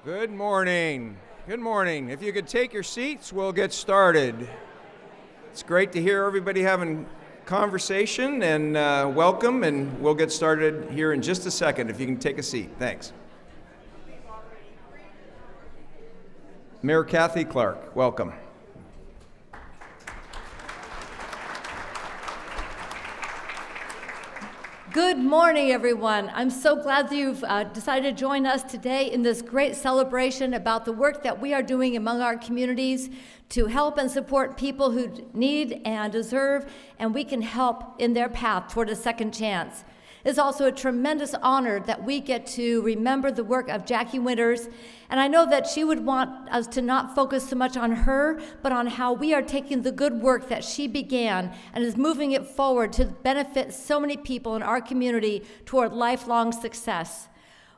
Good morning. Good morning. If you could take your seats, we'll get started. It's great to hear everybody having conversation, and welcome, and we'll get started here in just a second. If you can take a seat. Thanks. Mayor Kathy Clark, welcome. Good morning, everyone. I'm so glad that you've decided to join us today in this great celebration about the work that we are doing among our communities to help and support people who need and deserve, and we can help in their path toward a second chance. It's also a tremendous honor that we get to remember the work of Jackie Winters, and I know that she would want us to not focus so much on her, but on how we are taking the good work that she began and is moving it forward to benefit so many people in our community toward lifelong success.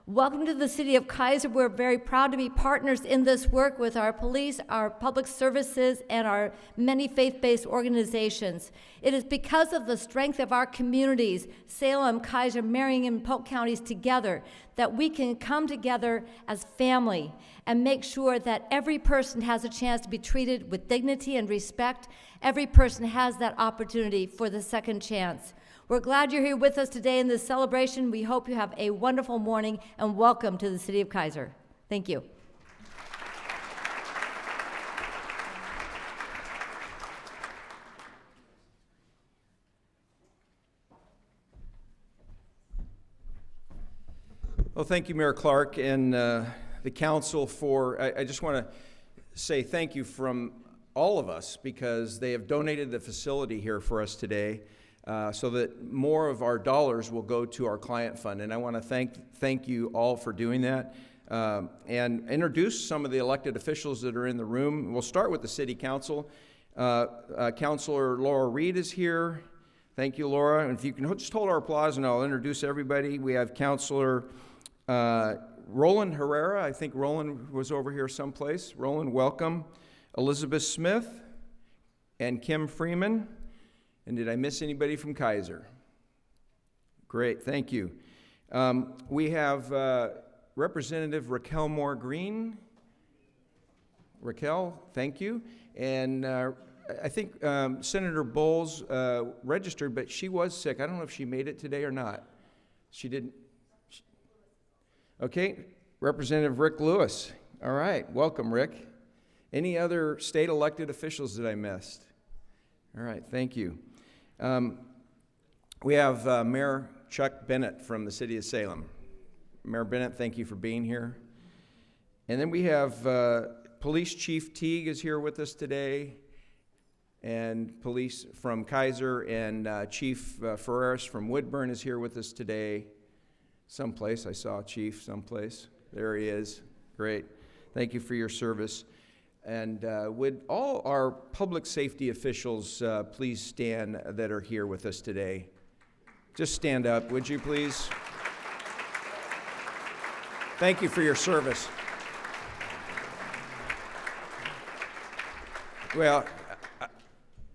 Welcome to the City of Keizer. We're very proud to be partners in this work with our police, our public services, and our many faith-based organizations. It is because of the strength of our communities, Salem, Keizer, Marion, and Polk counties together, that we can come together as family and make sure that every person has a chance to be treated with dignity and respect. Every person has that opportunity for the second chance. We're glad you're here with us today in this celebration. We hope you have a wonderful morning, and welcome to the City of Keizer. Thank you. Well, thank you, Mayor Clark, and the council for, I just want to say thank you from all of us, because they have donated the facility here for us today. So that more of our dollars will go to our client fund. And I want to thank you all for doing that, and introduce some of the elected officials that are in the room. We'll start with the City Council. Councilor Laura Reed is here. Thank you, Laura. And if you can just hold our applause, and I'll introduce everybody. We have Councilor Roland Herrera. I think Roland was over here someplace. Roland, welcome. Elizabeth Smith and Kim Freeman. And did I miss anybody from Keizer? Great, thank you. We have Representative Raquel Moore Green. Raquel, thank you. And I think Senator Bowles registered, but she was sick. I don't know if she made it today or not. She didn't. Okay, Representative Rick Lewis. All right, welcome, Rick. Any other state elected officials that I missed? All right, thank you. We have Mayor Chuck Bennett from the City of Salem. Mayor Bennett, thank you for being here. And then we have Police Chief Teague is here with us today, and police from Keizer, and Chief Ferreras from Woodburn is here with us today. Someplace, I saw Chief someplace. There he is. Great. Thank you for your service. And would all our public safety officials please stand that are here with us today? Just stand up, would you please? Thank you for your service. Well,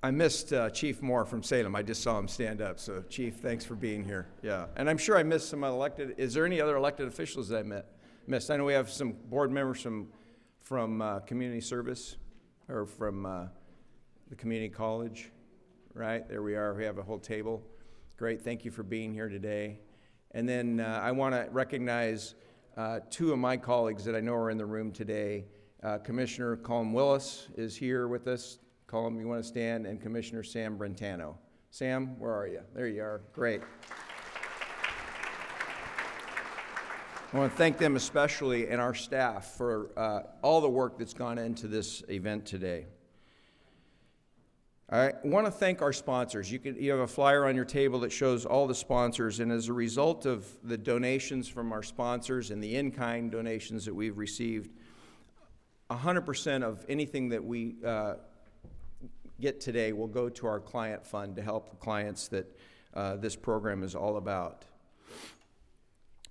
I missed Chief Moore from Salem. I just saw him stand up. So, Chief, thanks for being here. Yeah, and I'm sure I missed some elected. Is there any other elected officials that I missed? I know we have some board members from community service, or from the community college, right? There we are. We have a whole table. Great. Thank you for being here today. And then I want to recognize two of my colleagues that I know are in the room today. Commissioner Colm Willis is here with us. Colm, you want to stand? And Commissioner Sam Brentano. Sam, where are you? There you are. Great. I want to thank them especially, and our staff, for all the work that's gone into this event today. I want to thank our sponsors. You have a flyer on your table that shows all the sponsors, and as a result of the donations from our sponsors and the in-kind donations that we've received, 100% of anything that we get today will go to our client fund to help the clients that this program is all about.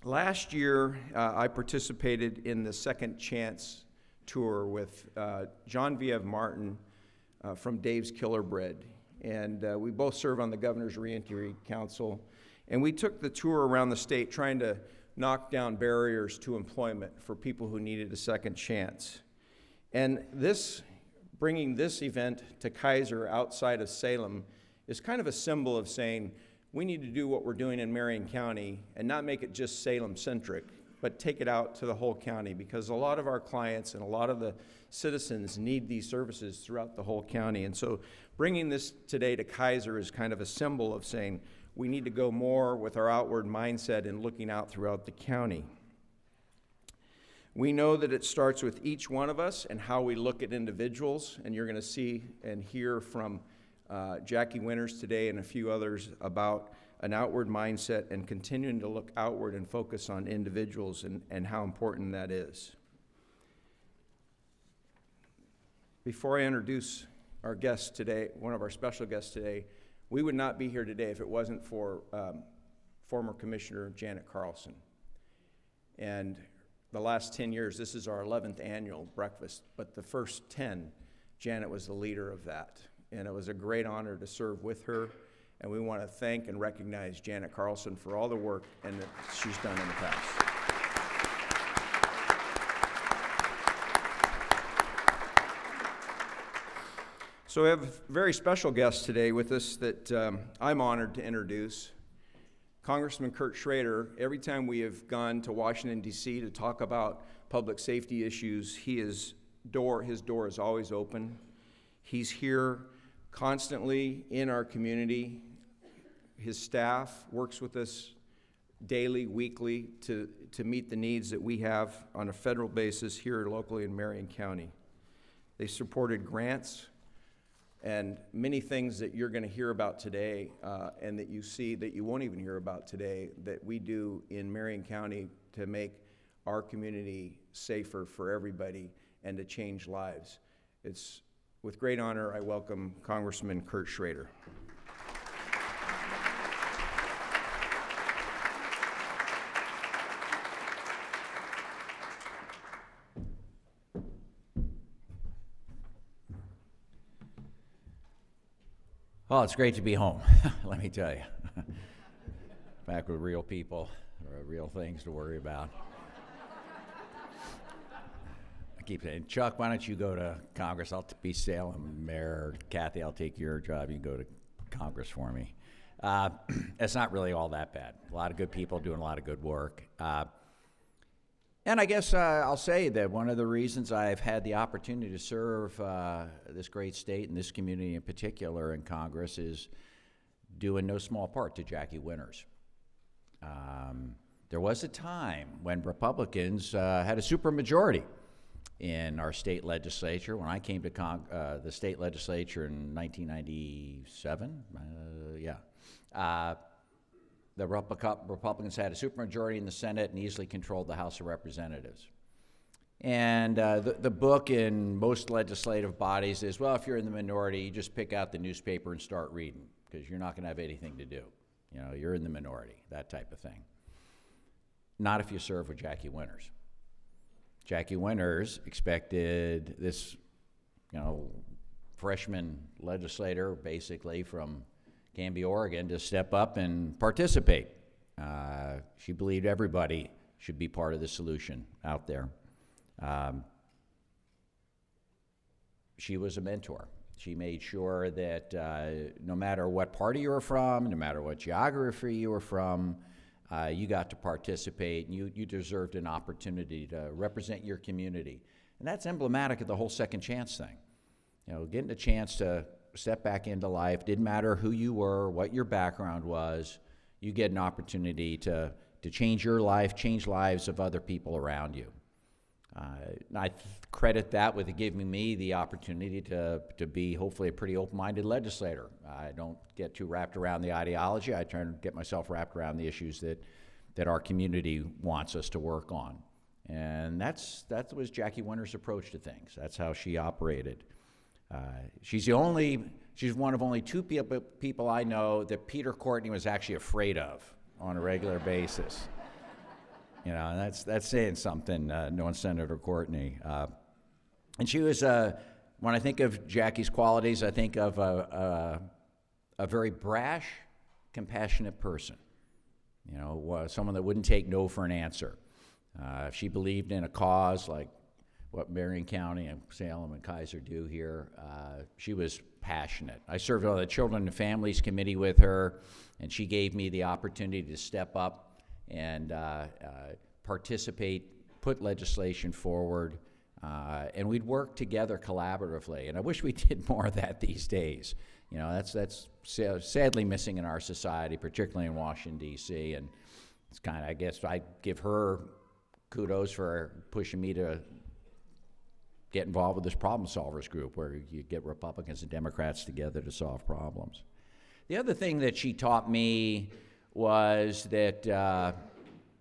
Last year, I participated in the Second Chance tour with John V.F. Martin from Dave's Killer Bread. And we both serve on the Governor's Reentry Council. And we took the tour around the state trying to knock down barriers to employment for people who needed a second chance. And bringing this event to Kaiser outside of Salem is kind of a symbol of saying we need to do what we're doing in Marion County and not make it just Salem-centric, but take it out to the whole county, because a lot of our clients and a lot of the citizens need these services throughout the whole county. And so bringing this today to Kaiser is kind of a symbol of saying we need to go more with our outward mindset and looking out throughout the county. We know that it starts with each one of us and how we look at individuals, and you're going to see and hear from Jackie Winters today and a few others about an outward mindset and continuing to look outward and focus on individuals and how important that is. Before I introduce our guest today, one of our special guests today, we would not be here today if it wasn't for former Commissioner Janet Carlson. And the last 10 years, this is our 11th annual breakfast, but the first 10, Janet was the leader of that. And it was a great honor to serve with her. And we want to thank and recognize Janet Carlson for all the work and that she's done in the past. So we have a very special guest today with us that I'm honored to introduce. Congressman Kurt Schrader. Every time we have gone to Washington, D.C. to talk about public safety issues, his door is always open. He's here constantly in our community. His staff works with us daily, weekly, to meet the needs that we have on a federal basis here locally in Marion County. They supported grants and many things that you're going to hear about today and that you see that you won't even hear about today that we do in Marion County to make our community safer for everybody and to change lives. It's with great honor I welcome Congressman Kurt Schrader. Well, it's great to be home, let me tell you. Back with real people, real things to worry about. I keep saying, Chuck, why don't you go to Congress? I'll be Salem Mayor. Kathy, I'll take your job. You can go to Congress for me. It's not really all that bad. A lot of good people doing a lot of good work. And I guess I'll say that one of the reasons I've had the opportunity to serve this great state and this community in particular in Congress is due in no small part to Jackie Winters. There was a time when Republicans had a supermajority in our state legislature. When I came to the state legislature in 1997, the Republicans had a supermajority in the Senate and easily controlled the House of Representatives. And the book in most legislative bodies is, well, if you're in the minority, you just pick out the newspaper and start reading because you're not going to have anything to do. You know, you're in the minority, that type of thing. Not if you serve with Jackie Winters. Jackie Winters expected this, freshman legislator basically from Canby, Oregon, to step up and participate. She believed everybody should be part of the solution out there. She was a mentor. She made sure that no matter what party you were from, no matter what geography you were from, you got to participate, and you deserved an opportunity to represent your community. And that's emblematic of the whole second chance thing. Getting a chance to step back into life, didn't matter who you were, what your background was, you get an opportunity to change your life, change lives of other people around you. I credit that with giving me the opportunity to be hopefully a pretty open-minded legislator. I don't get too wrapped around the ideology. I try to get myself wrapped around the issues that our community wants us to work on. And that was Jackie Winters' approach to things. That's how she operated. She's one of only two people I know that Peter Courtney was actually afraid of on a regular basis. And that's saying something, knowing Senator Courtney. And she was, when I think of Jackie's qualities, I think of a very brash, compassionate person. You know, someone that wouldn't take no for an answer. If she believed in a cause like what Marion County and Salem and Kaiser do here, she was passionate. I served on the Children and Families Committee with her, and she gave me the opportunity to step up and participate, put legislation forward, and we'd work together collaboratively. And I wish we did more of that these days. You know, that's sadly missing in our society, particularly in Washington, D.C. And it's kind of, I guess, I give her kudos for pushing me to get involved with this problem solvers group where you get Republicans and Democrats together to solve problems. The other thing that she taught me was that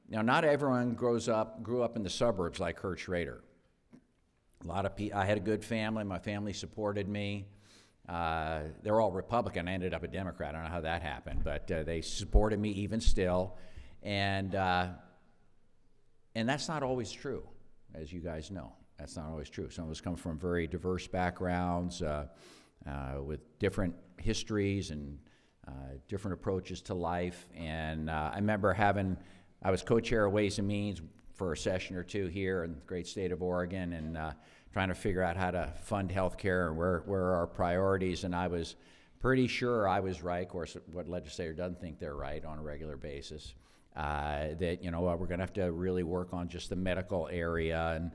not everyone grew up in the suburbs like Kurt Schrader. A lot of people, I had a good family. My family supported me. They're all Republican. I ended up a Democrat. I don't know how that happened, but they supported me even still. And that's not always true, as you guys know. That's not always true. Some of us come from very diverse backgrounds with different histories and different approaches to life. And I remember I was co-chair of Ways and Means for a session or two here in the great state of Oregon, and trying to figure out how to fund health care and where are our priorities. And I was pretty sure I was right. Of course, what legislator doesn't think they're right on a regular basis. That, we're going to have to really work on just the medical area, and,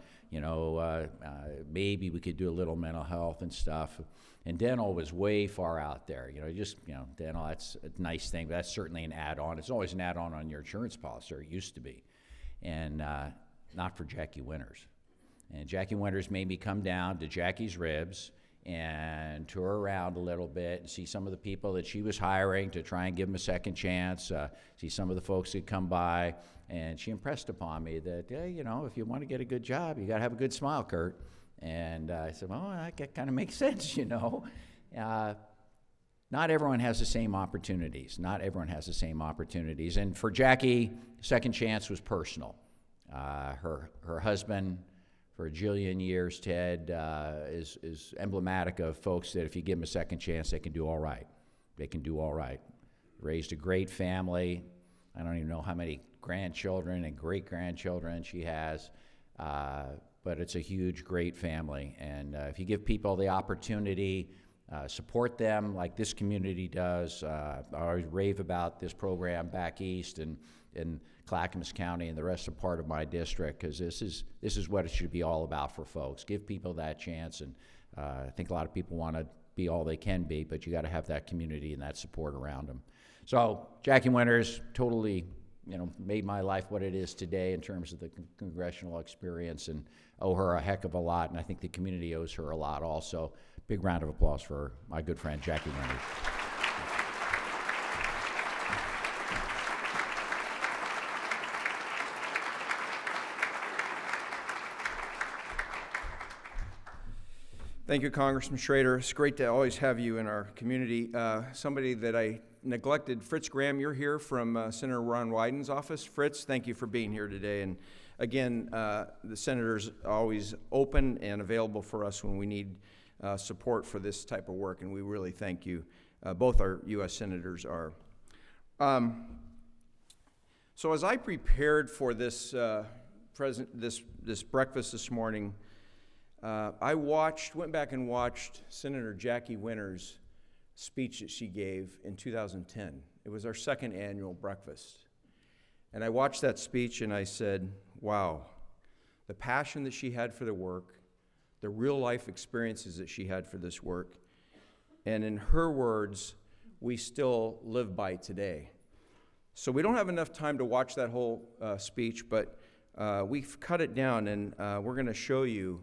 maybe we could do a little mental health and stuff. And dental was way far out there. Dental, that's a nice thing, but that's certainly an add-on. It's always an add-on on your insurance policy, or it used to be. And not for Jackie Winters. And Jackie Winters made me come down to Jackie's Ribs and tour around a little bit and see some of the people that she was hiring to try and give them a second chance, see some of the folks that come by. And she impressed upon me that, hey, if you want to get a good job, you got to have a good smile, Kurt. And I said, well, that kind of makes sense, Not everyone has the same opportunities. Not everyone has the same opportunities. And for Jackie, second chance was personal. Her husband, for a jillion years, Ted, is emblematic of folks that if you give them a second chance, they can do all right. They can do all right. Raised a great family. I don't even know how many grandchildren and great-grandchildren she has, but it's a huge, great family. And if you give people the opportunity, support them like this community does. I always rave about this program back east and in Clackamas County and the rest of part of my district, because this is what it should be all about for folks. Give people that chance, and I think a lot of people want to be all they can be, but you got to have that community and that support around them. So Jackie Winters totally, made my life what it is today in terms of the congressional experience, and owe her a heck of a lot, and I think the community owes her a lot also. Big round of applause for my good friend Jackie Winters. Thank you, Congressman Schrader. It's great to always have you in our community. Somebody that I neglected, Fritz Graham, you're here from Senator Ron Wyden's office. Fritz, thank you for being here today. And again, the senator's always open and available for us when we need support for this type of work, and we really thank you. Both our U.S. senators are. So as I prepared for this this breakfast this morning, I went back and watched Senator Jackie Winters' speech that she gave in 2010. It was our second annual breakfast. And I watched that speech and I said, wow, the passion that she had for the work, the real life experiences that she had for this work, and in her words, we still live by today. So we don't have enough time to watch that whole speech, but we've cut it down, and we're going to show you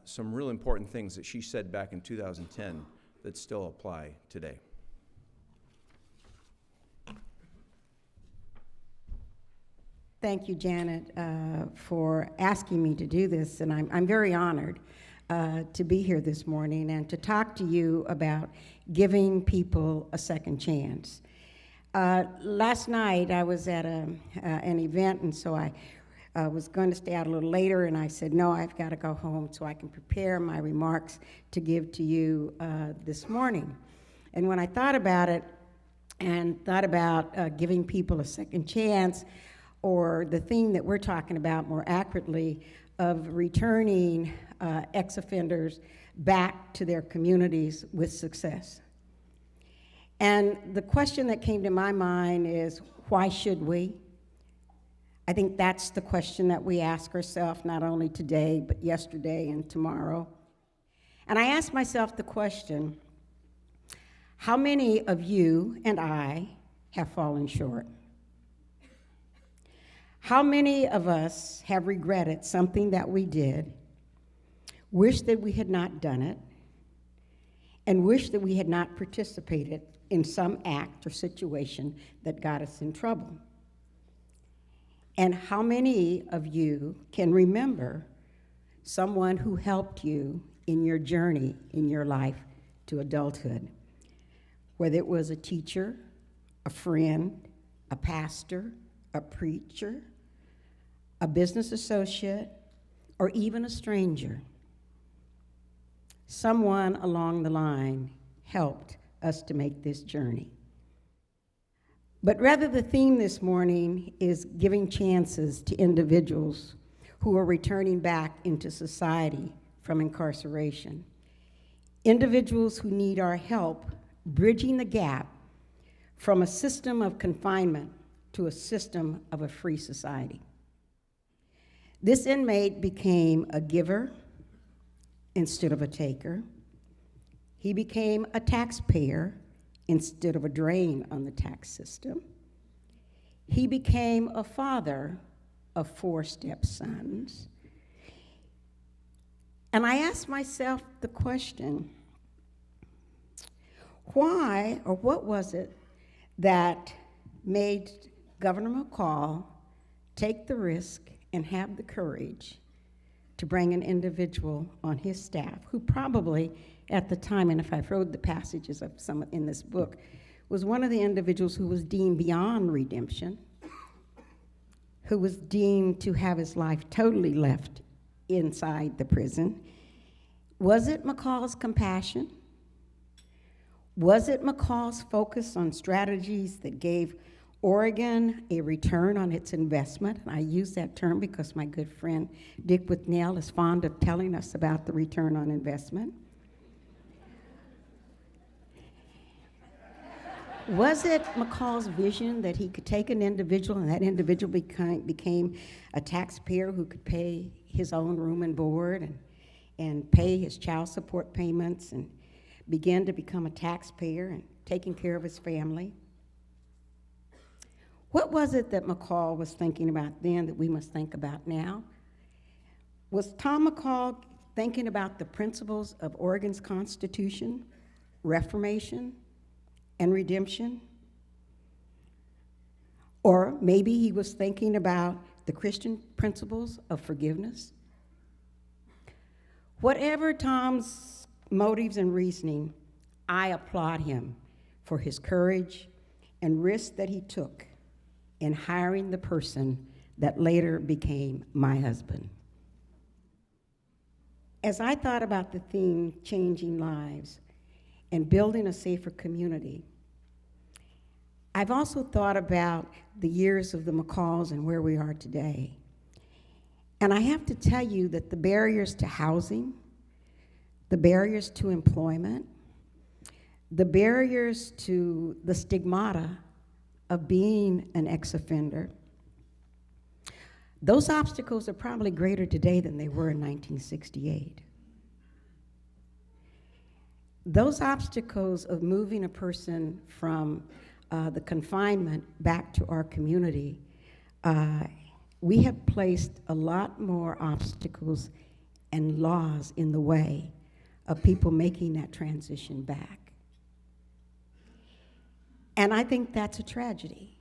some real important things that she said back in 2010 that still apply today. Thank you, Janet, for asking me to do this, and I'm very honored to be here this morning and to talk to you about giving people a second chance. Last night I was at an event, and so I was going to stay out a little later, and I said, no, I've got to go home so I can prepare my remarks to give to you this morning. And when I thought about it, and thought about giving people a second chance, or the theme that we're talking about more accurately of returning ex-offenders back to their communities with success. And the question that came to my mind is, why should we? I think that's the question that we ask ourselves not only today, but yesterday and tomorrow. And I asked myself the question, how many of you and I have fallen short? How many of us have regretted something that we did, wish that we had not done it, and wish that we had not participated in some act or situation that got us in trouble? And how many of you can remember someone who helped you in your journey in your life to adulthood? Whether it was a teacher, a friend, a pastor, a preacher, a business associate, or even a stranger. Someone along the line helped us to make this journey. But rather, the theme this morning is giving chances to individuals who are returning back into society from incarceration. Individuals who need our help bridging the gap from a system of confinement to a system of a free society. This inmate became a giver instead of a taker. He became a taxpayer instead of a drain on the tax system. He became a father of 4 stepsons. And I asked myself the question, why or what was it that made Governor McCall take the risk and have the courage to bring an individual on his staff who probably at the time, and if I've read the passages of some in this book, was one of the individuals who was deemed beyond redemption, who was deemed to have his life totally left inside the prison? Was it McCall's compassion? Was it McCall's focus on strategies that gave Oregon a return on its investment? And I use that term because my good friend Dick Whitnell is fond of telling us about the return on investment. Was it McCall's vision that he could take an individual and that individual became a taxpayer who could pay his own room and board and pay his child support payments and begin to become a taxpayer and taking care of his family? What was it that McCall was thinking about then that we must think about now? Was Tom McCall thinking about the principles of Oregon's Constitution, reformation, and redemption? Or maybe he was thinking about the Christian principles of forgiveness? Whatever Tom's motives and reasoning, I applaud him for his courage and risk that he took in hiring the person that later became my husband. As I thought about the theme, changing lives and building a safer community, I've also thought about the years of the McCalls and where we are today. And I have to tell you that the barriers to housing, the barriers to employment, the barriers to the stigmata of being an ex-offender, those obstacles are probably greater today than they were in 1968. Those obstacles of moving a person from the confinement back to our community, we have placed a lot more obstacles and laws in the way of people making that transition back. And I think that's a tragedy,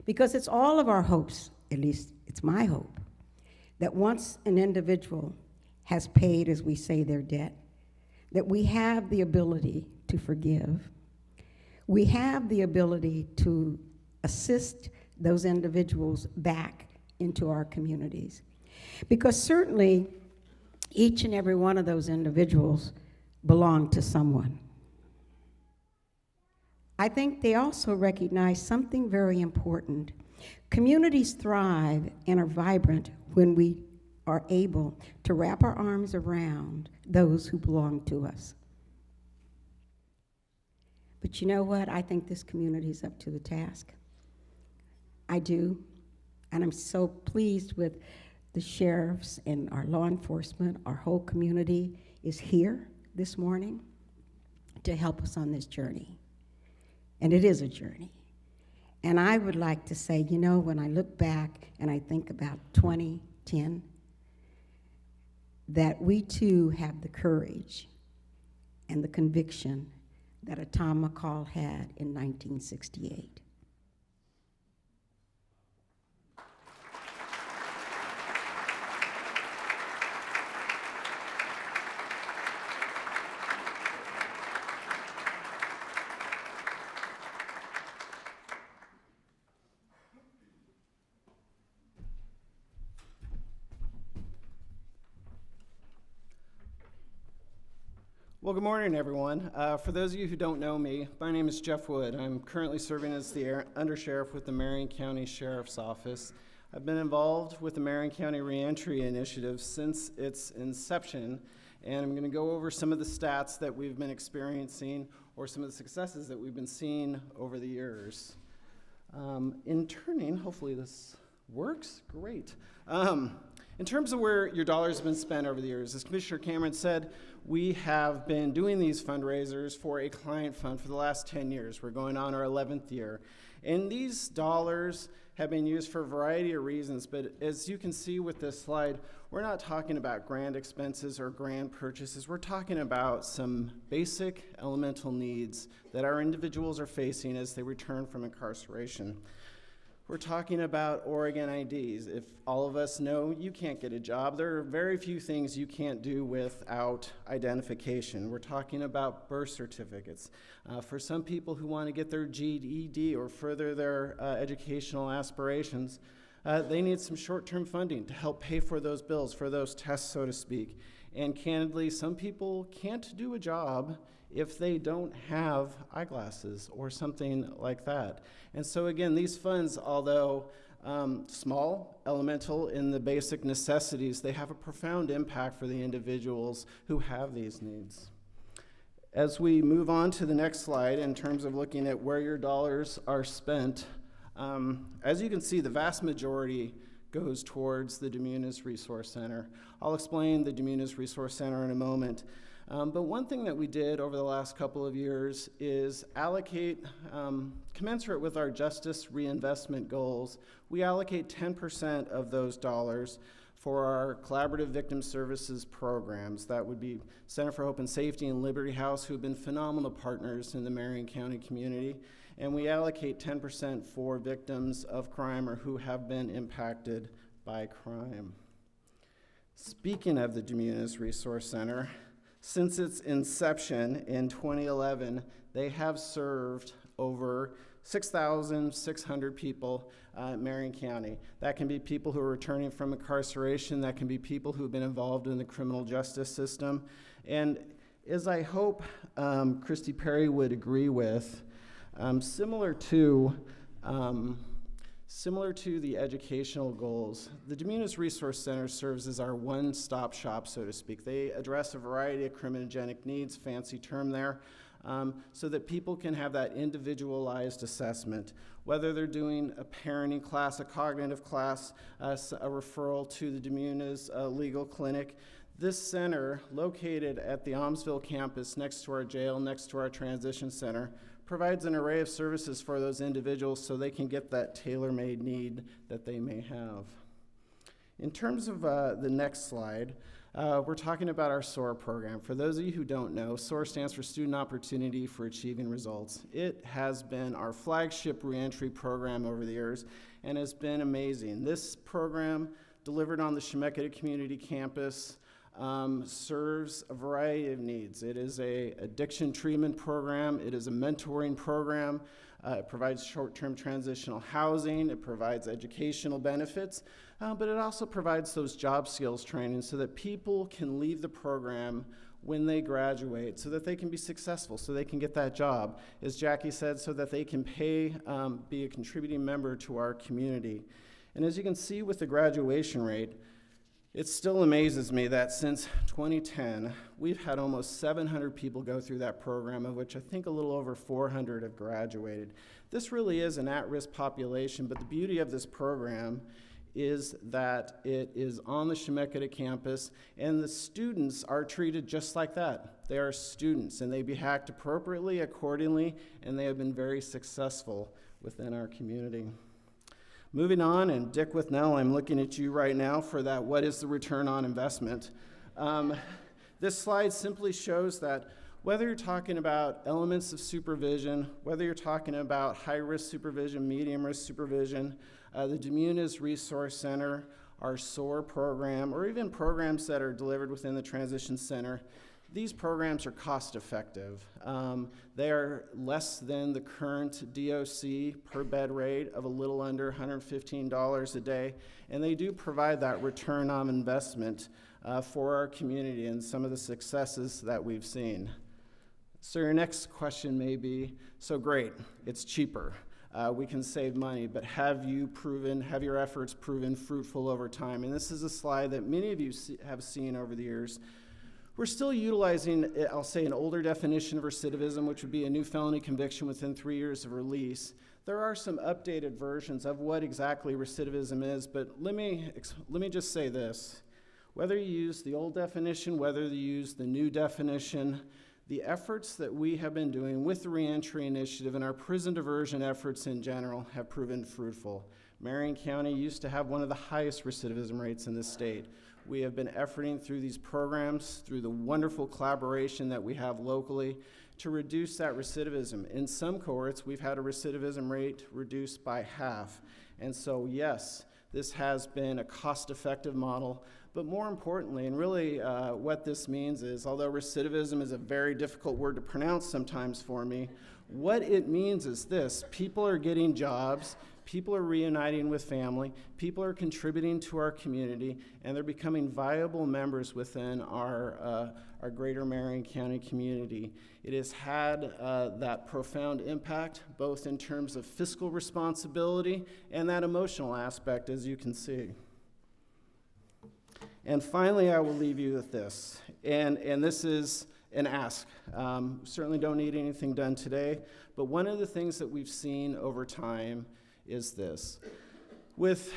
because it's all of our hopes, at least it's my hope, that once an individual has paid, as we say, their debt, that we have the ability to forgive. We have the ability to assist those individuals back into our communities. Because certainly, each and every one of those individuals belong to someone. I think they also recognize something very important. Communities thrive and are vibrant when we are able to wrap our arms around those who belong to us. But you know what? I think this community is up to the task. I do. And I'm so pleased with the sheriffs and our law enforcement. Our whole community is here this morning to help us on this journey. And it is a journey. And I would like to say, you know, when I look back and I think about 2010, that we too have the courage and the conviction that a Tom McCall had in 1968. Well, good morning, everyone. For those of you who don't know me, my name is Jeff Wood. I'm currently serving as the Undersheriff with the Marion County Sheriff's Office. I've been involved with the Marion County Reentry Initiative since its inception, and I'm going to go over some of the stats that we've been experiencing or some of the successes that we've been seeing over the years. In turning, hopefully this works, great. In terms of where your dollars have been spent over the years, as Commissioner Cameron said, we have been doing these fundraisers for a client fund for the last 10 years. We're going on our 11th year. And these dollars have been used for a variety of reasons, but as you can see with this slide, we're not talking about grand expenses or grand purchases. We're talking about some basic elemental needs that our individuals are facing as they return from incarceration. We're talking about Oregon IDs. If all of us know you can't get a job, there are very few things you can't do without identification. We're talking about birth certificates. For some people who want to get their GED or further their educational aspirations, they need some short-term funding to help pay for those bills, for those tests, so to speak. And candidly, some people can't do a job if they don't have eyeglasses or something like that. And so again, these funds, although small, elemental in the basic necessities, they have a profound impact for the individuals who have these needs. As we move on to the next slide, in terms of looking at where your dollars are spent, as you can see, the vast majority goes towards the Demunis Resource Center. I'll explain the Demunis Resource Center in a moment. But one thing that we did over the last couple of years is allocate, commensurate with our justice reinvestment goals, we allocate 10% of those dollars for our collaborative victim services programs. That would be Center for Hope and Safety and Liberty House, who have been phenomenal partners in the Marion County community. And we allocate 10% for victims of crime or who have been impacted by crime. Speaking of the Demunis Resource Center, since its inception in 2011, they have served over 6,600 people in Marion County. That can be people who are returning from incarceration. That can be people who have been involved in the criminal justice system. And as I hope Christy Perry would agree with, similar to the educational goals, the Demunis Resource Center serves as our one-stop shop, so to speak. They address a variety of criminogenic needs, fancy term there, so that people can have that individualized assessment, whether they're doing a parenting class, a cognitive class, a referral to the Demunis legal clinic. This center, located at the Almsville campus next to our jail, next to our transition center, provides an array of services for those individuals so they can get that tailor-made need that they may have. In terms of the next slide, we're talking about our SOAR program. For those of you who don't know, SOAR stands for Student Opportunity for Achieving Results. It has been our flagship reentry program over the years and has been amazing. This program, delivered on the Chemeketa Community Campus, serves a variety of needs. It is an addiction treatment program. It is a mentoring program. It provides short-term transitional housing. It provides educational benefits, but it also provides those job skills training so that people can leave the program when they graduate so that they can be successful, so they can get that job. As Jackie said, so that they can be a contributing member to our community. And as you can see with the graduation rate, it still amazes me that since 2010, we've had almost 700 people go through that program, of which I think a little over 400 have graduated. This really is an at-risk population, but the beauty of this program is that it is on the Chemeketa campus, and the students are treated just like that. They are students, and they be hacked appropriately, accordingly, and they have been very successful within our community. Moving on, and Dick Withnell, I'm looking at you right now for that, what is the return on investment? This slide simply shows that whether you're talking about elements of supervision, whether you're talking about high-risk supervision, medium-risk supervision, the Demunas Resource Center, our SOAR program, or even programs that are delivered within the Transition Center, these programs are cost-effective. They are less than the current DOC per bed rate of a little under $115 a day, and they do provide that return on investment for our community and some of the successes that we've seen. So your next question may be, so great, it's cheaper. We can save money, but have your efforts proven fruitful over time? And this is a slide that many of you have seen over the years. We're still utilizing, I'll say, an older definition of recidivism, which would be a new felony conviction within 3 years of release. There are some updated versions of what exactly recidivism is, but let me just say this. Whether you use the old definition, whether you use the new definition, the efforts that we have been doing with the Reentry Initiative and our prison diversion efforts in general have proven fruitful. Marion County used to have one of the highest recidivism rates in the state. We have been efforting through these programs, through the wonderful collaboration that we have locally, to reduce that recidivism. In some cohorts, we've had a recidivism rate reduced by half. And so, yes, this has been a cost-effective model, but more importantly, and really what this means is, although recidivism is a very difficult word to pronounce sometimes for me, what it means is this: people are getting jobs, people are reuniting with family, people are contributing to our community, and they're becoming viable members within our greater Marion County community. It has had that profound impact, both in terms of fiscal responsibility and that emotional aspect, as you can see. And finally, I will leave you with this, and this is an ask. Certainly don't need anything done today, but one of the things that we've seen over time is this. With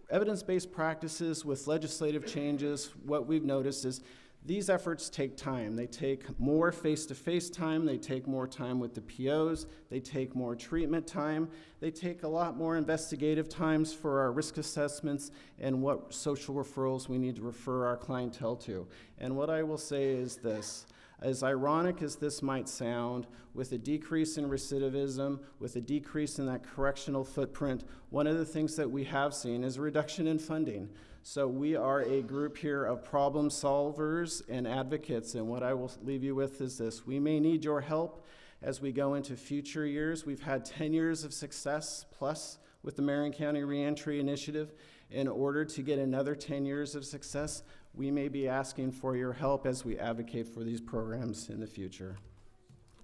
evidence-based practices, with legislative changes, what we've noticed is these efforts take time. They take more face-to-face time, they take more time with the POs, they take more treatment time, they take a lot more investigative times for our risk assessments and what social referrals we need to refer our clientele to. And what I will say is this: as ironic as this might sound, with a decrease in recidivism, with a decrease in that correctional footprint, one of the things that we have seen is a reduction in funding. So we are a group here of problem solvers and advocates, and what I will leave you with is this: we may need your help as we go into future years. We've had 10 years of success plus with the Marion County Reentry Initiative. In order to get another 10 years of success, we may be asking for your help as we advocate for these programs in the future.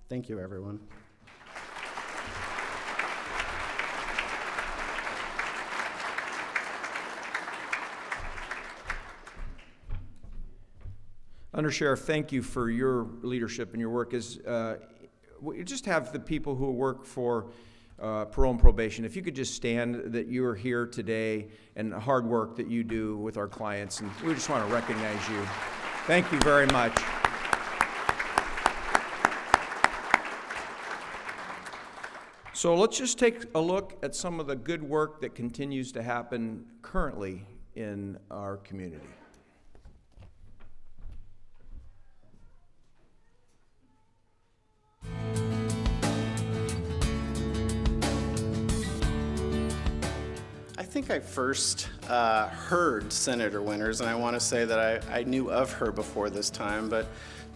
Thank you, everyone. Undersheriff, thank you for your leadership and your work. We just have the people who work for parole and probation. If you could just stand, that you are here today and the hard work that you do with our clients, and we just want to recognize you. Thank you very much. So let's just take a look at some of the good work that continues to happen currently in our community. I think I first heard Senator Winters, and I want to say that I knew of her before this time, but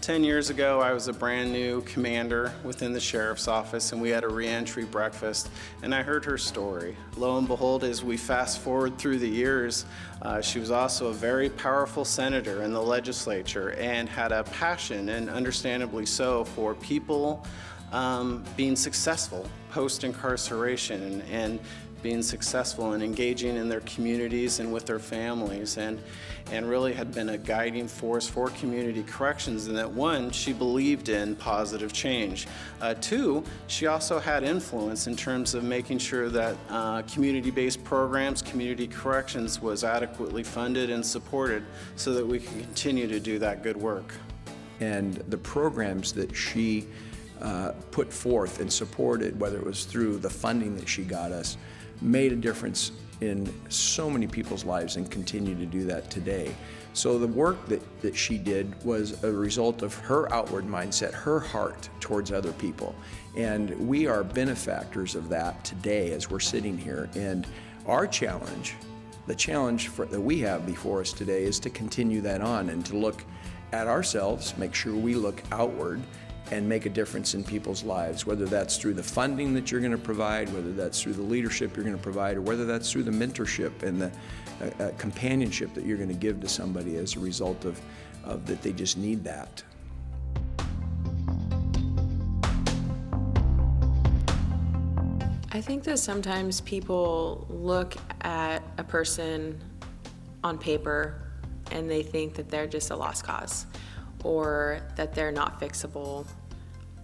10 years ago, I was a brand new commander within the sheriff's office, and we had a reentry breakfast, and I heard her story. Lo and behold, as we fast forward through the years, she was also a very powerful senator in the legislature and had a passion, and understandably so, for people being successful post-incarceration and being successful and engaging in their communities and with their families, and really had been a guiding force for community corrections. And that, one, she believed in positive change. Two, she also had influence in terms of making sure that community-based programs, community corrections, was adequately funded and supported so that we can continue to do that good work. And the programs that she put forth and supported, whether it was through the funding that she got us, made a difference in so many people's lives and continue to do that today. So the work that she did was a result of her outward mindset, her heart towards other people. And we are benefactors of that today as we're sitting here. And our challenge, the challenge that we have before us today, is to continue that on and to look at ourselves, make sure we look outward and make a difference in people's lives, whether that's through the funding that you're going to provide, whether that's through the leadership you're going to provide, or whether that's through the mentorship and the companionship that you're going to give to somebody as a result of that they just need that. I think that sometimes people look at a person on paper and they think that they're just a lost cause, or that they're not fixable,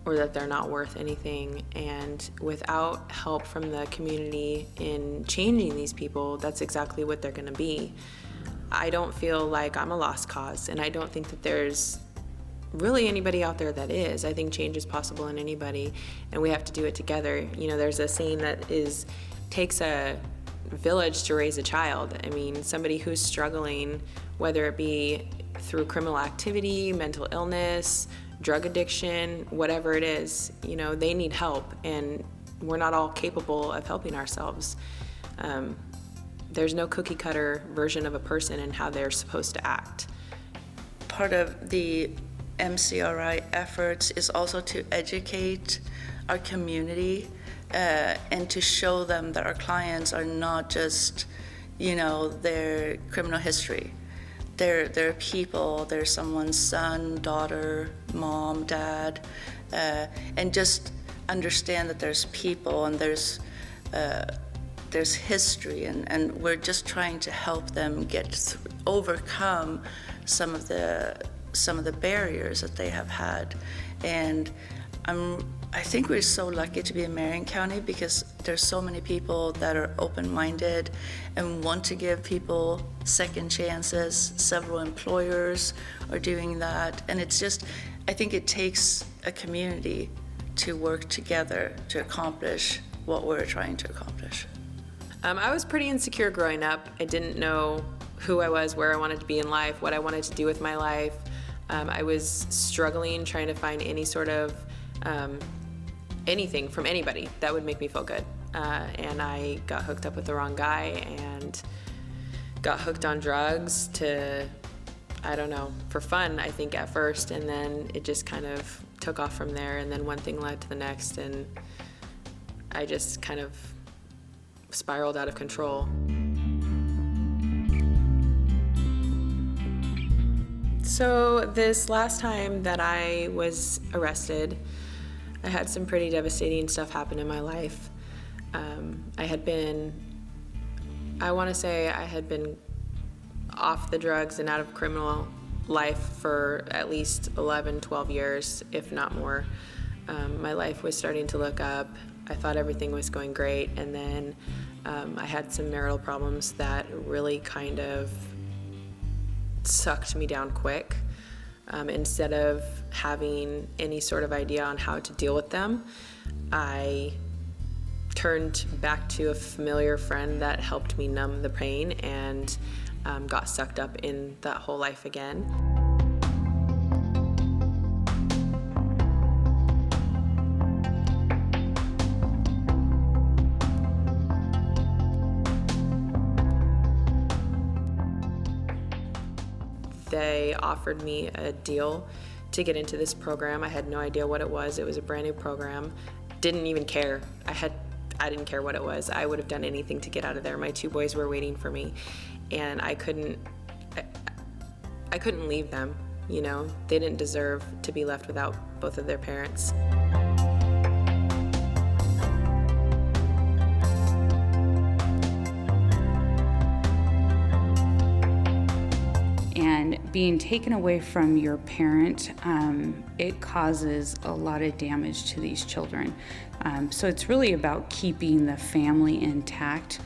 or that they're not worth anything. And without help from the community in changing these people, that's exactly what they're gonna be. I don't feel like I'm a lost cause, and I don't think that there's really anybody out there that is. I think change is possible in anybody, and we have to do it together. You know, there's a saying that takes a village to raise a child. I mean, somebody who's struggling, whether it be through criminal activity, mental illness, drug addiction, whatever it is, you know, they need help, and we're not all capable of helping ourselves. There's no cookie cutter version of a person and how they're supposed to act. Part of the MCRI efforts is also to educate our community and to show them that our clients are not just, you know, their criminal history. They're people, they're someone's son, daughter, mom, dad, and just understand that there's people and there's history, and we're just trying to help them overcome some of the barriers that they have had. And I think we're so lucky to be in Marion County because there's so many people that are open-minded and want to give people second chances. Several employers are doing that. And it's just, I think it takes a community to work together to accomplish what we're trying to accomplish. I was pretty insecure growing up. I didn't know who I was, where I wanted to be in life, what I wanted to do with my life. I was struggling, trying to find any sort of anything from anybody that would make me feel good. And I got hooked up with the wrong guy and got hooked on drugs I don't know, for fun, I think, at first. And then it just kind of took off from there. And then one thing led to the next. And I just kind of spiraled out of control. So this last time that I was arrested, I had some pretty devastating stuff happen in my life. I want to say I had been off the drugs and out of criminal life for at least 11, 12 years, if not more. My life was starting to look up. I thought everything was going great, and then I had some marital problems that really kind of sucked me down quick. Instead of having any sort of idea on how to deal with them, I turned back to a familiar friend that helped me numb the pain and got sucked up in that whole life again. They offered me a deal to get into this program. I had no idea what it was. It was a brand new program. Didn't even care. I didn't care what it was. I would have done anything to get out of there. My 2 boys were waiting for me, and I couldn't leave them, you know? They didn't deserve to be left without both of their parents. And being taken away from your parent, it causes a lot of damage to these children. So it's really about keeping the family intact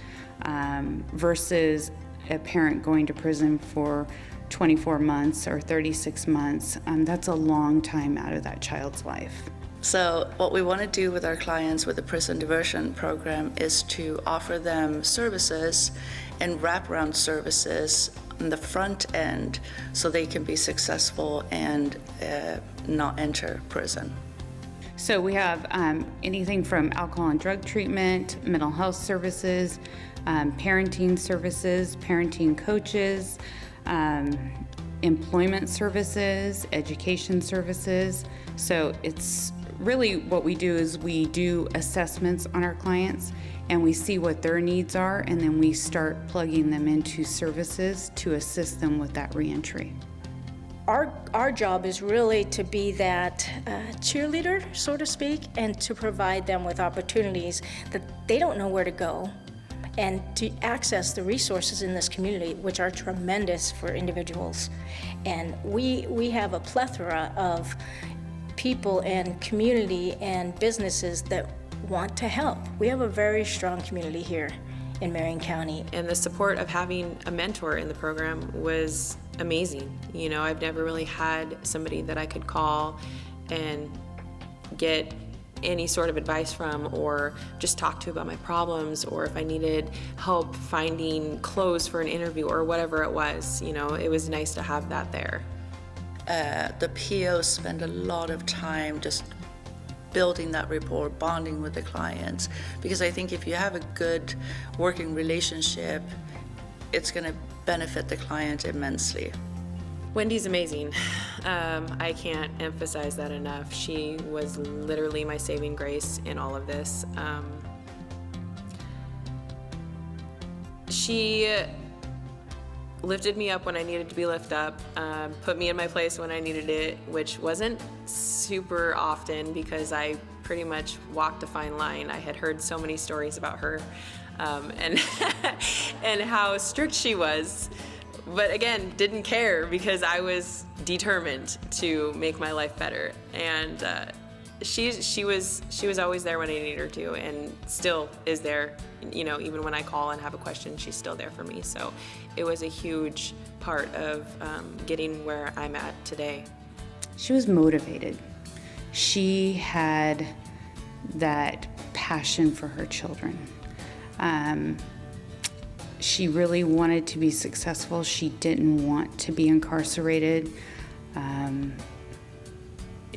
versus a parent going to prison for 24 months or 36 months. That's a long time out of that child's life. So what we want to do with our clients with the prison diversion program is to offer them services and wraparound services on the front end so they can be successful and not enter prison. So we have anything from alcohol and drug treatment, mental health services, parenting services, parenting coaches, employment services, education services. So it's really what we do is we do assessments on our clients and we see what their needs are, and then we start plugging them into services to assist them with that reentry. Our job is really to be that cheerleader, so to speak, and to provide them with opportunities that they don't know where to go, and to access the resources in this community, which are tremendous for individuals. And we have a plethora of people and community and businesses that want to help. We have a very strong community here in Marion County. And the support of having a mentor in the program was amazing. You know, I've never really had somebody that I could call and get any sort of advice from, or just talk to about my problems, or if I needed help finding clothes for an interview or whatever it was. You know, it was nice to have that there. The POs spend a lot of time just building that rapport, bonding with the clients, because I think if you have a good working relationship, it's going to benefit the client immensely. Wendy's amazing. I can't emphasize that enough. She was literally my saving grace in all of this. She lifted me up when I needed to be lifted up, put me in my place when I needed it, which wasn't super often because I pretty much walked a fine line. I had heard so many stories about her and and how strict she was, but again, didn't care because I was determined to make my life better. And she was always there when I needed her to, and still is there. You know, even when I call and have a question, she's still there for me. So it was a huge part of getting where I'm at today. She was motivated. She had that passion for her children. She really wanted to be successful. She didn't want to be incarcerated.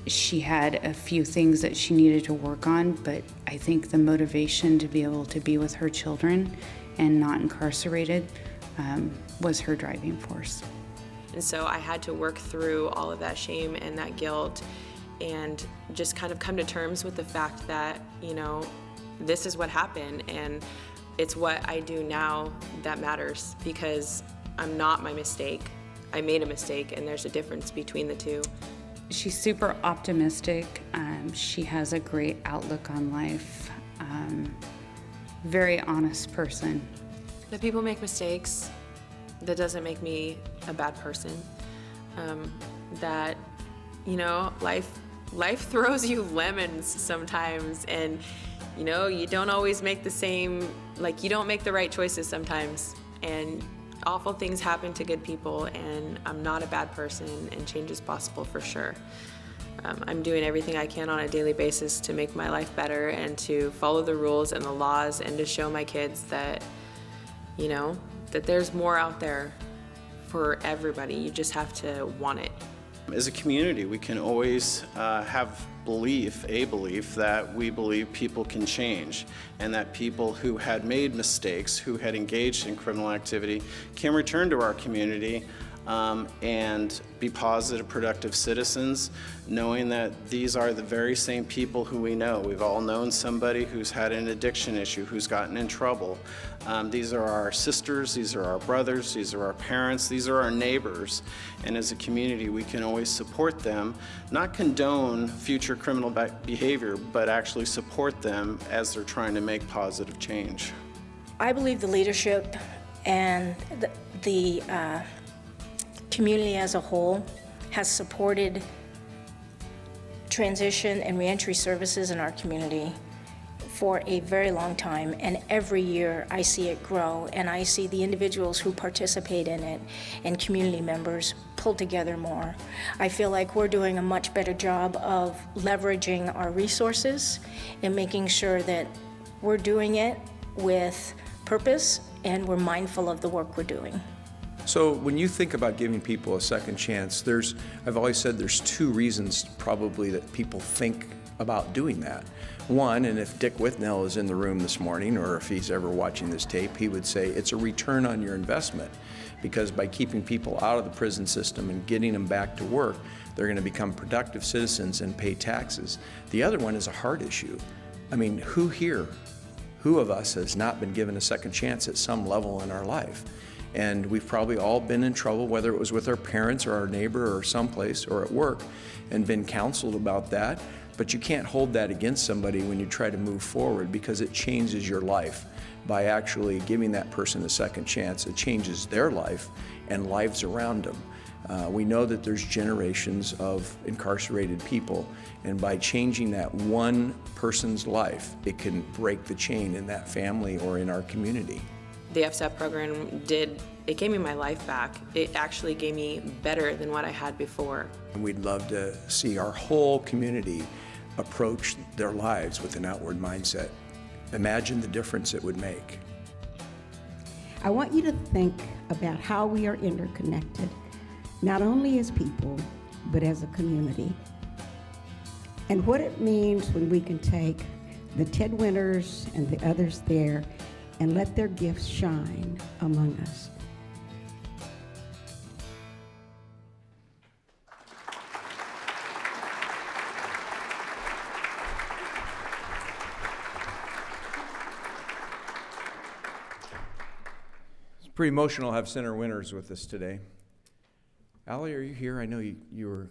She had a few things that she needed to work on, but I think the motivation to be able to be with her children and not incarcerated was her driving force. And so I had to work through all of that shame and that guilt and just kind of come to terms with the fact that, you know, this is what happened, and it's what I do now that matters, because I'm not my mistake. I made a mistake, and there's a difference between the two. She's super optimistic. She has a great outlook on life. Very honest person. That people make mistakes, that doesn't make me a bad person. That, you know, life throws you lemons sometimes, and, you know, you don't always make the same, like, you don't make the right choices sometimes, and awful things happen to good people, and I'm not a bad person, and change is possible for sure. I'm doing everything I can on a daily basis to make my life better and to follow the rules and the laws and to show my kids that, you know, that there's more out there for everybody. You just have to want it. As a community, we can always have a belief that we believe people can change, and that people who had made mistakes, who had engaged in criminal activity, can return to our community and be positive, productive citizens, knowing that these are the very same people who we know. We've all known somebody who's had an addiction issue, who's gotten in trouble. These are our sisters, these are our brothers, these are our parents, these are our neighbors. And as a community, we can always support them, not condone future criminal behavior, but actually support them as they're trying to make positive change. I believe the leadership and the community as a whole has supported transition and reentry services in our community for a very long time, and every year I see it grow, and I see the individuals who participate in it and community members pull together more. I feel like we're doing a much better job of leveraging our resources and making sure that we're doing it with purpose and we're mindful of the work we're doing. So when you think about giving people a second chance, I've always said there's two reasons probably that people think about doing that. One, and if Dick Withnell is in the room this morning, or if he's ever watching this tape, he would say it's a return on your investment, because by keeping people out of the prison system and getting them back to work, they're going to become productive citizens and pay taxes. The other one is a heart issue. I mean, who of us has not been given a second chance at some level in our life? And we've probably all been in trouble, whether it was with our parents or our neighbor or someplace or at work, and been counseled about that. But you can't hold that against somebody when you try to move forward, because it changes your life. By actually giving that person a second chance, it changes their life and lives around them. We know that there's generations of incarcerated people, and by changing that one person's life, it can break the chain in that family or in our community. The FSTEP program it gave me my life back. It actually gave me better than what I had before. And we'd love to see our whole community approach their lives with an outward mindset. Imagine the difference it would make. I want you to think about how we are interconnected, not only as people, but as a community. And what it means when we can take the Ted Winters and the others there and let their gifts shine among us. It's pretty emotional to have Senator Winters with us today. Allie, are you here? I know you were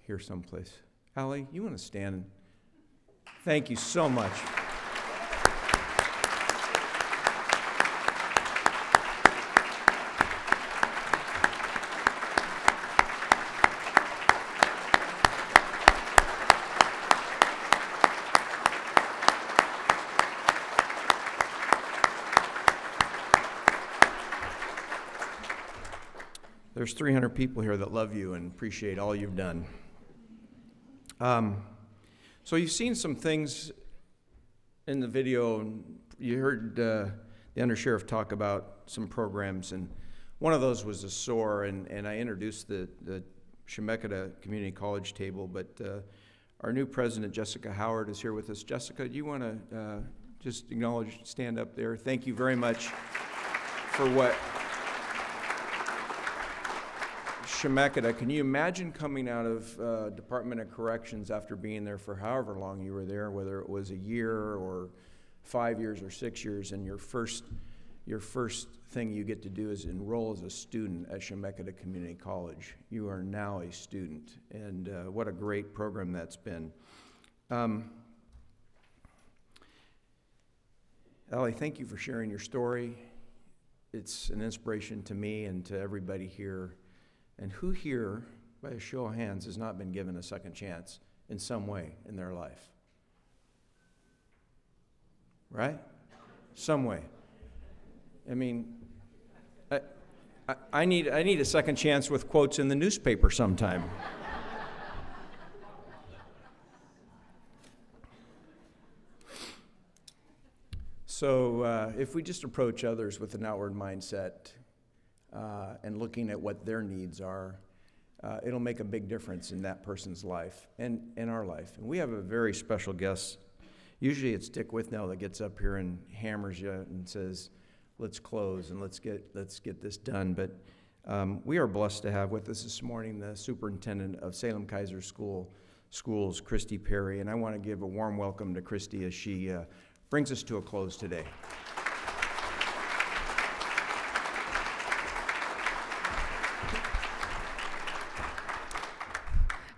here someplace. Allie, you want to stand? Thank you so much. There's 300 people here that love you and appreciate all you've done. So you've seen some things in the video, and you heard the undersheriff talk about some programs, and one of those was a SOAR, and I introduced the Chemeketa Community College table, but our new president, Jessica Howard, is here with us. Jessica, do you want to just acknowledge, stand up there? Thank you very much for what Chemeketa. Can you imagine coming out of Department of Corrections after being there for however long you were there, whether it was a year or 5 years or 6 years, and your first thing you get to do is enroll as a student at Chemeketa Community College. You are now a student, and what a great program that's been. Allie, thank you for sharing your story. It's an inspiration to me and to everybody here. And who here, by a show of hands, has not been given a second chance in some way in their life? Right? Some way. I mean, I need a second chance with quotes in the newspaper sometime. So if we just approach others with an outward mindset, and looking at what their needs are, it'll make a big difference in that person's life and in our life. And we have a very special guest. Usually it's Dick Withnell that gets up here and hammers you and says, let's close and let's get this done. But We are blessed to have with us this morning the superintendent of Salem-Keizer Schools, Christy Perry, and I want to give a warm welcome to Christy as she brings us to a close today.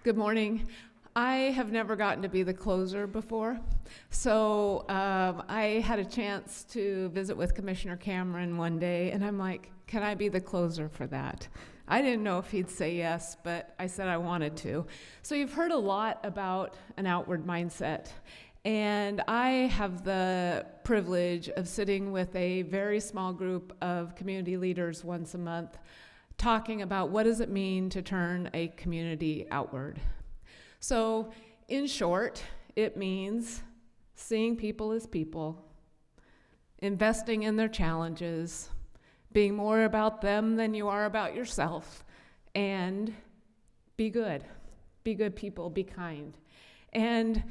Good morning. I have never gotten to be the closer before, so I had a chance to visit with Commissioner Cameron one day, and I'm like, can I be the closer for that? I didn't know if he'd say yes, but I said I wanted to. So you've heard a lot about an outward mindset, and I have the privilege of sitting with a very small group of community leaders once a month talking about what does it mean to turn a community outward. So, in short, it means seeing people as people, investing in their challenges, being more about them than you are about yourself, and be good. Be good people, be kind. And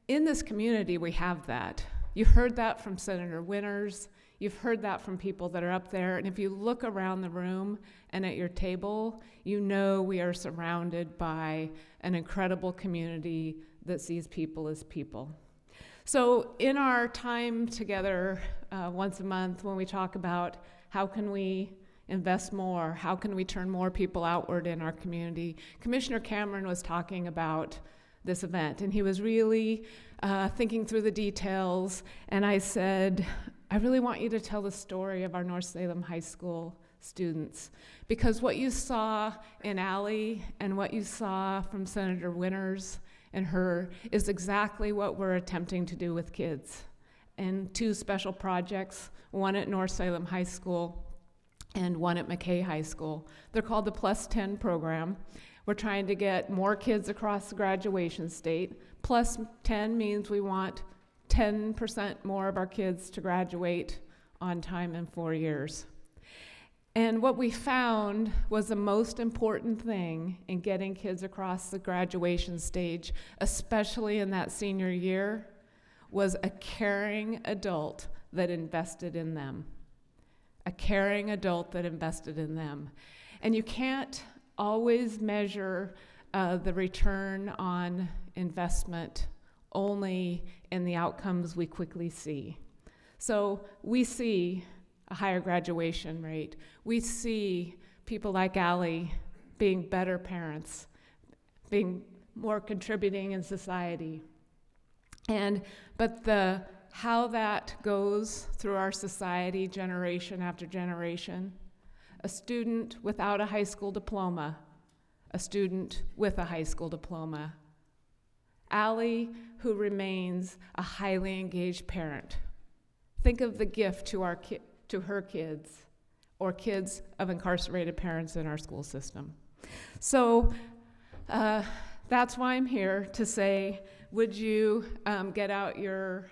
in this community, we have that. You heard that from Senator Winters. You've heard that from people that are up there. And if you look around the room and at your table, you know we are surrounded by an incredible community that sees people as people. So in our time together once a month, when we talk about how can we invest more, how can we turn more people outward in our community, Commissioner Cameron was talking about this event, and he was really thinking through the details, and I said, I really want you to tell the story of our North Salem High School students, because what you saw in Allie and what you saw from Senator Winters and her is exactly what we're attempting to do with kids. And 2 special projects, one at North Salem High School and one at McKay High School. They're called the Plus 10 program. We're trying to get more kids across the graduation state. Plus 10 means we want 10% more of our kids to graduate on time in 4 years. And what we found was the most important thing in getting kids across the graduation stage, especially in that senior year, was a caring adult that invested in them. A caring adult that invested in them. And you can't always measure the return on investment only in the outcomes we quickly see. So we see a higher graduation rate. We see people like Allie being better parents, being more contributing in society. But how that goes through our society generation after generation, a student without a high school diploma, a student with a high school diploma, Allie, who remains a highly engaged parent. Think of the gift to her kids, or kids of incarcerated parents in our school system. So that's why I'm here to say, would you get out your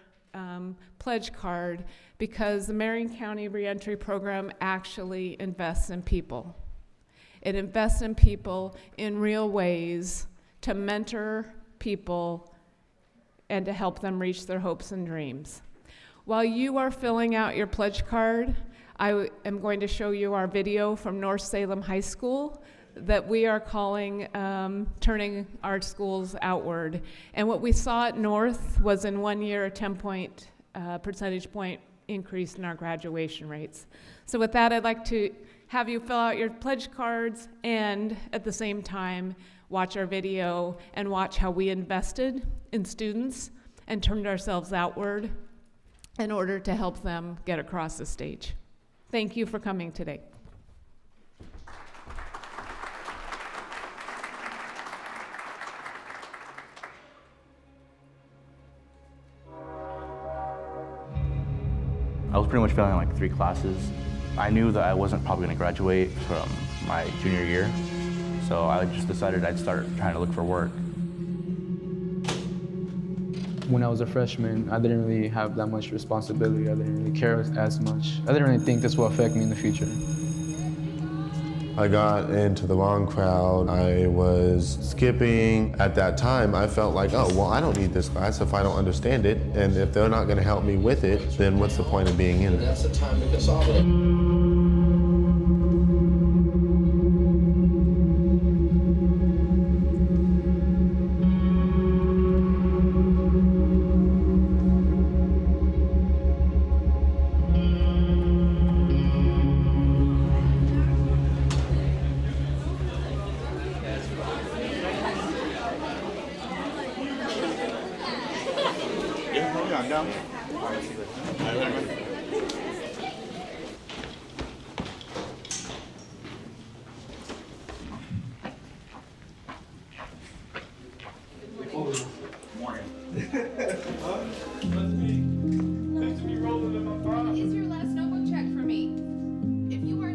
pledge card, because the Marion County Reentry Program actually invests in people. It invests in people in real ways to mentor people and to help them reach their hopes and dreams. While you are filling out your pledge card, I am going to show you our video from North Salem High School that we are calling Turning Our Schools Outward. And what we saw at North was in 1 year a 10 percentage point increase in our graduation rates. So with that, I'd like to have you fill out your pledge cards and at the same time watch our video and watch how we invested in students and turned ourselves outward in order to help them get across the stage. Thank you for coming today. I was pretty much failing like 3 classes. I knew that I wasn't probably going to graduate from my junior year, so I just decided I'd start trying to look for work. When I was a freshman, I didn't really have that much responsibility. I didn't really care as much. I didn't really think this will affect me in the future. I got into the wrong crowd. I was skipping. At that time, I felt like, oh, well, I don't need this class if I don't understand it. And if they're not going to help me with it, then what's the point of being in it? That's the time to consolidate. I'm down.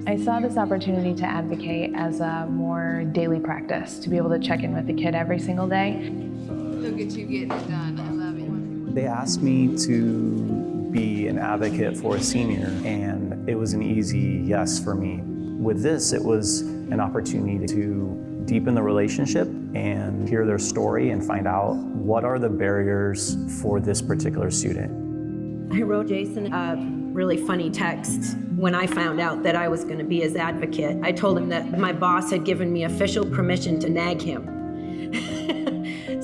I saw this opportunity to advocate as a more daily practice, to be able to check in with the kid every single day. Look at you getting it done. I love it. They asked me to be an advocate for a senior, and it was an easy yes for me. With this, it was an opportunity to deepen the relationship and hear their story and find out what are the barriers for this particular student. I wrote Jason a really funny text when I found out that I was going to be his advocate. I told him that my boss had given me official permission to nag him.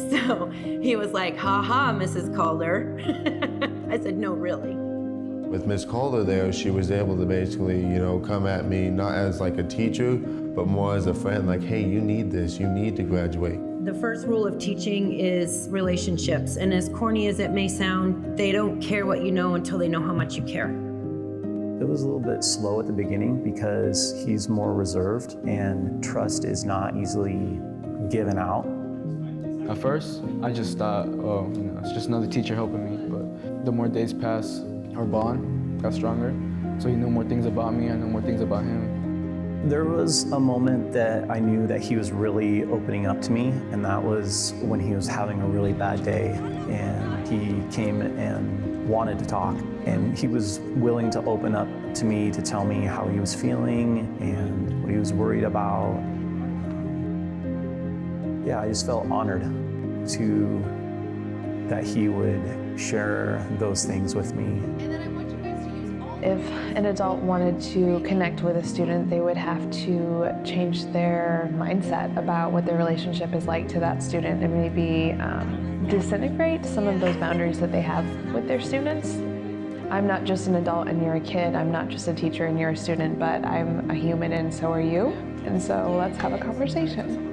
So he was like, "Ha ha, Mrs. Calder." I said, "No, really." With Miss Calder there, she was able to basically, come at me not as like a teacher, but more as a friend, like, hey, you need this, you need to graduate. The first rule of teaching is relationships, and as corny as it may sound, they don't care what you know until they know how much you care. It was a little bit slow at the beginning because he's more reserved and trust is not easily given out. At first, I just thought, oh, it's just another teacher helping me. But the more days pass, our bond got stronger. So he knew more things about me, I knew more things about him. There was a moment that I knew that he was really opening up to me, and that was when he was having a really bad day, and he came and wanted to talk, and he was willing to open up to me to tell me how he was feeling and what he was worried about. Yeah, I just felt honored that he would share those things with me. If an adult wanted to connect with a student, they would have to change their mindset about what their relationship is like to that student and maybe disintegrate some of those boundaries that they have with their students. I'm not just an adult and you're a kid. I'm not just a teacher and you're a student, but I'm a human and so are you. And so let's have a conversation.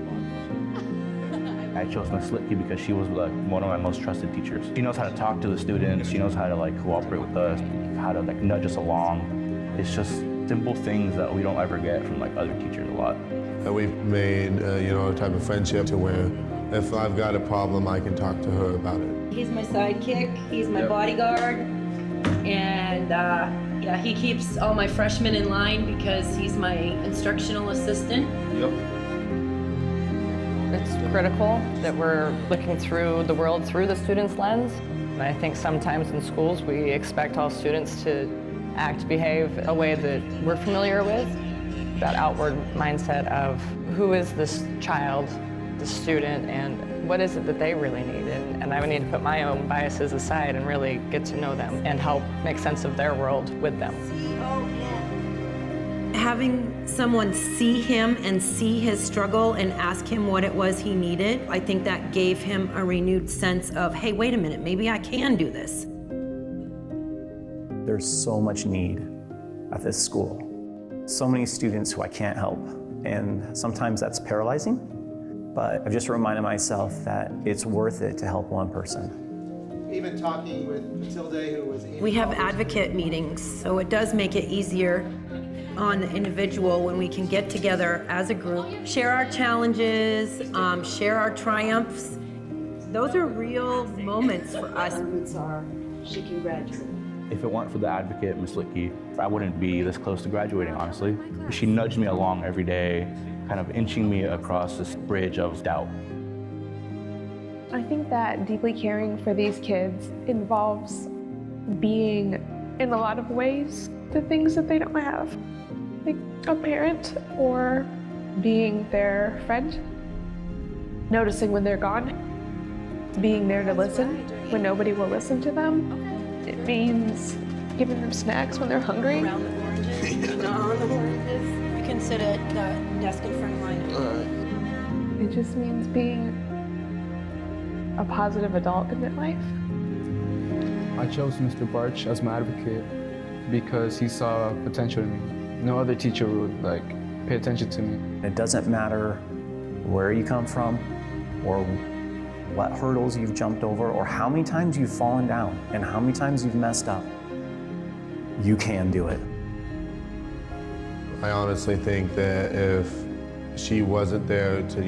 I chose Ms. Litke because she was one of my most trusted teachers. She knows how to talk to the students. She knows how to cooperate with us, how to nudge us along. It's just simple things that we don't ever get from other teachers a lot. And we've made a type of friendship to where if I've got a problem, I can talk to her about it. He's my sidekick, he's my bodyguard, and yeah, he keeps all my freshmen in line because he's my instructional assistant. Yep. It's critical that we're looking through the world through the student's lens. And I think sometimes in schools we expect all students to behave a way that we're familiar with. That outward mindset of who is this child, this student, and what is it that they really need. And I would need to put my own biases aside and really get to know them and help make sense of their world with them. Having someone see him and see his struggle and ask him what it was he needed, I think that gave him a renewed sense of, hey, wait a minute, maybe I can do this. There's so much need at this school. So many students who I can't help, and sometimes that's paralyzing, but I've just reminded myself that it's worth it to help one person. Even talking with Matilde, who was We have advocate meetings, so it does make it easier on the individual when we can get together as a group, share our challenges, share our triumphs. Those are real moments for us. She can graduate. If it weren't for the advocate, Ms. Litke, I wouldn't be this close to graduating, honestly. She nudged me along every day, kind of inching me across this bridge of doubt. I think that deeply caring for these kids involves being, in a lot of ways, the things that they don't have. Like a parent or being their friend, noticing when they're gone, being there to listen when nobody will listen to them. It means giving them snacks when they're hungry. Around the oranges. No, the oranges. You can sit at the desk in front of mine. It just means being a positive adult in their life. I chose Mr. Barch as my advocate because he saw potential in me. No other teacher would pay attention to me. It doesn't matter where you come from or what hurdles you've jumped over, or how many times you've fallen down and how many times you've messed up, you can do it. I honestly think that if she wasn't there to,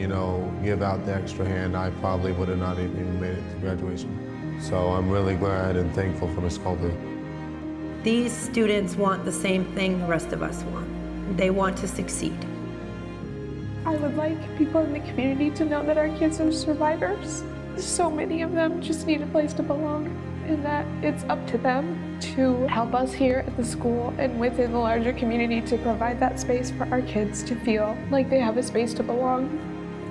give out the extra hand, I probably would have not even made it to graduation. So I'm really glad and thankful for Ms. Colby. These students want the same thing the rest of us want. They want to succeed. I would like people in the community to know that our kids are survivors. So many of them just need a place to belong, and that it's up to them to help us here at the school and within the larger community to provide that space for our kids to feel like they have a space to belong.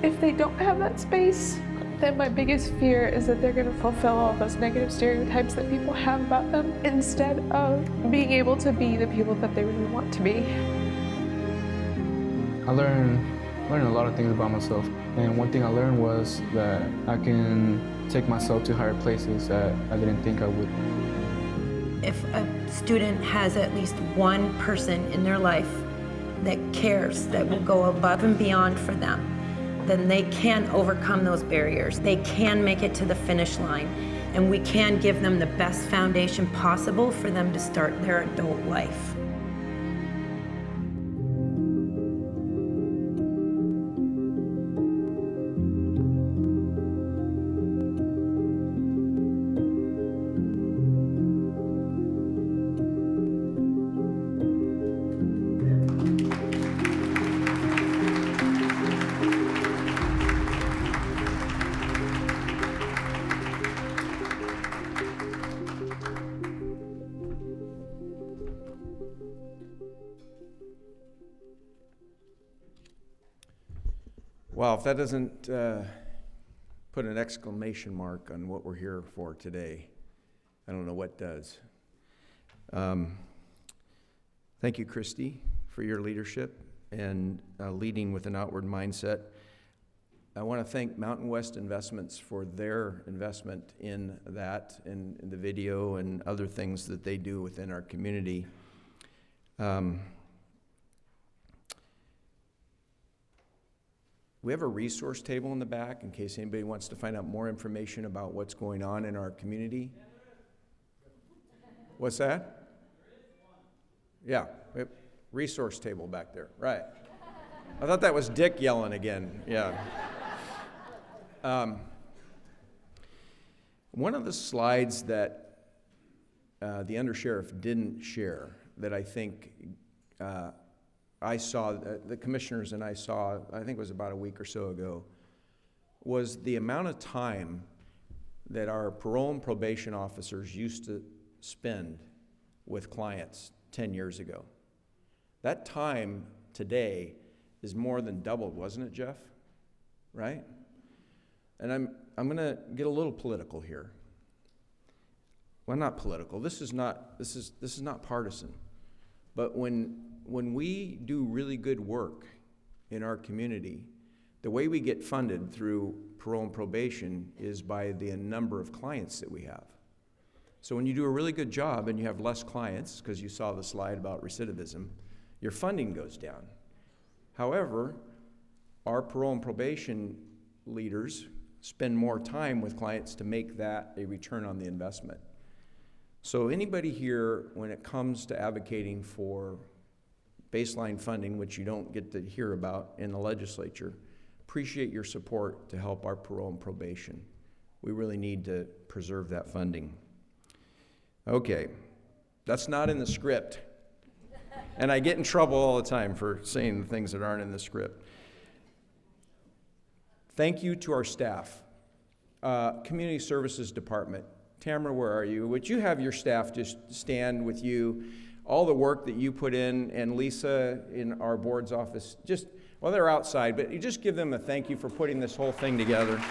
If they don't have that space, then my biggest fear is that they're going to fulfill all those negative stereotypes that people have about them instead of being able to be the people that they really want to be. I learned a lot of things about myself, and one thing I learned was that I can take myself to higher places that I didn't think I would. If a student has at least one person in their life that cares, that will go above and beyond for them, then they can overcome those barriers. They can make it to the finish line, and we can give them the best foundation possible for them to start their adult life. Well, if that doesn't put an exclamation mark on what we're here for today, I don't know what does. Thank you, Christy, for your leadership and leading with an outward mindset. I want to thank Mountain West Investments for their investment in that, in the video and other things that they do within our community. We have a resource table in the back in case anybody wants to find out more information about what's going on in our community. What's that? Yeah, we have resource table back there, right. I thought that was Dick yelling again, yeah. One of the slides that the undersheriff didn't share that I think I saw, the commissioners and I saw, I think it was about a week or so ago, was the amount of time that our parole and probation officers used to spend with clients 10 years ago. That time today is more than doubled, wasn't it, Jeff? Right? And I'm going to get a little political here. Well, not political. This is not partisan. But when we do really good work in our community, the way we get funded through parole and probation is by the number of clients that we have. So when you do a really good job and you have less clients, because you saw the slide about recidivism, your funding goes down. However, our parole and probation leaders spend more time with clients to make that a return on the investment. So anybody here, when it comes to advocating for baseline funding, which you don't get to hear about in the legislature, appreciate your support to help our parole and probation. We really need to preserve that funding. Okay, that's not in the script. And I get in trouble all the time for saying the things that aren't in the script. Thank you to our staff. Community Services Department. Tamara, where are you? Would you have your staff just stand with you? All the work that you put in, and Lisa in our board's office, just, well, they're outside, but you just give them a thank you for putting this whole thing together.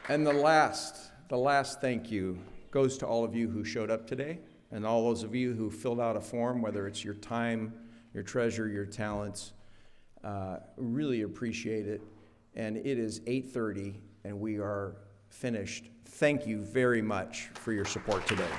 And the last thank you goes to all of you who showed up today, and all those of you who filled out a form, whether it's your time, your treasure, your talents. Really appreciate it. And it is 8:30, and we are finished. Thank you very much for your support today.